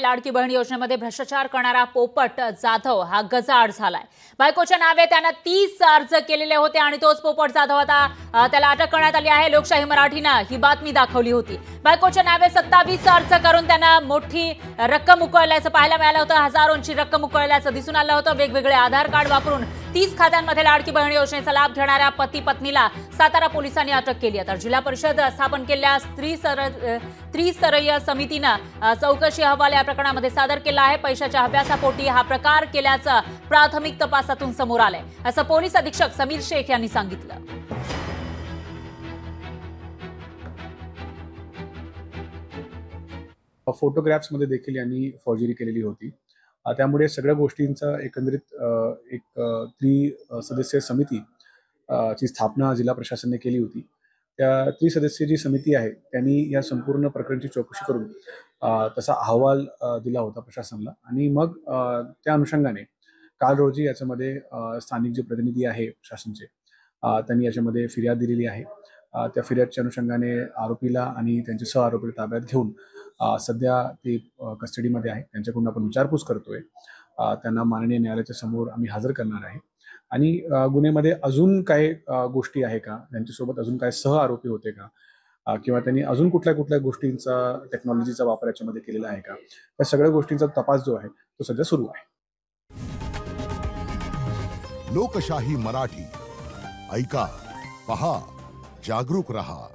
लाडकी बहीण योजनेमध्ये भ्रष्टाचार करणारा पोपट जाधव हा गजाआड झालाय। बायकोच्या नावे त्याने 30 अर्ज केलेले होते आणि तोच पोपट जाधव आता त्याला अटक करण्यात आली आहे। लोकशाही मराठीने ही बातमी दाखवली होती। बायकोच्या नावे 27 अर्ज करून त्यांना मोठी रक्कम उकळल्याचं पाहायला मिळालं होतं। हजारोंची रक्कम उकळल्याचं दिसून आलं होतं। वेगवेगळे आधार कार्ड वापरून 30 खात्यांमध्ये लाडकी बहीण योजनेचा लाभ घेणाऱ्या पती पत्नीला सातारा पोलिसांनी अटक केली आहे। तर जिल्हा परिषद स्थापन केलेल्या त्रिस्तरीय समितीने चौकशी अहवाल या प्रकरणामध्ये सादर केला आहे। पैशाच्या अभ्यासापोटी हा प्रकार केल्याचं प्राथमिक तपासातून समोर आलंय, असं पोलीस अधीक्षक समीर शेख यांनी सांगितलं। फोटोग्राफ्स मध्ये देखील यांनी फौजदारी केलेली होती। त्यामुळे सगळ्या गोष्टींचा एकंदरीत एक त्रिसदस्यीय समिती ची स्थापना जिल्हा प्रशासनाने केली होती। त्या त्रिसदस्यीय जी समिती आहे त्यांनी या संपूर्ण प्रकरणाची चौकशी करून तसा अहवाल दिला होता प्रशासनाला आणि मग त्या अनुषंगाने काल रोजी याच्यामध्ये स्थानिक जे प्रतिनिधी आहे प्रशासनाचे त्यांनी याच्यामध्ये फिर्याद दिलेली आहे। त्या फिर्यादच्या अनुषंगाने आरोपीला आणि त्यांचे सह आरोपीला ताब्यात घेऊन सध्या ते कस्टडीमध्ये आहे। त्यांच्याकडून आपण विचारपूस करतोय। त्यांना माननीय न्यायालयाच्या समोर आम्ही हजर करणार आहे आणि गुन्ह्यामध्ये अजून काय गोष्टी आहे का, त्यांच्यासोबत अजून काय सह आरोपी होते का, किंवा त्यांनी अजून कुठल्या गोष्टींचा टेक्नॉलॉजीचा वापर याच्यामध्ये केलेला आहे का, या सगळ्या गोष्टींचा तपास जो आहे तो सध्या सुरू आहे। लोकशाही मराठी ऐका, पहा, जागरूक रहा।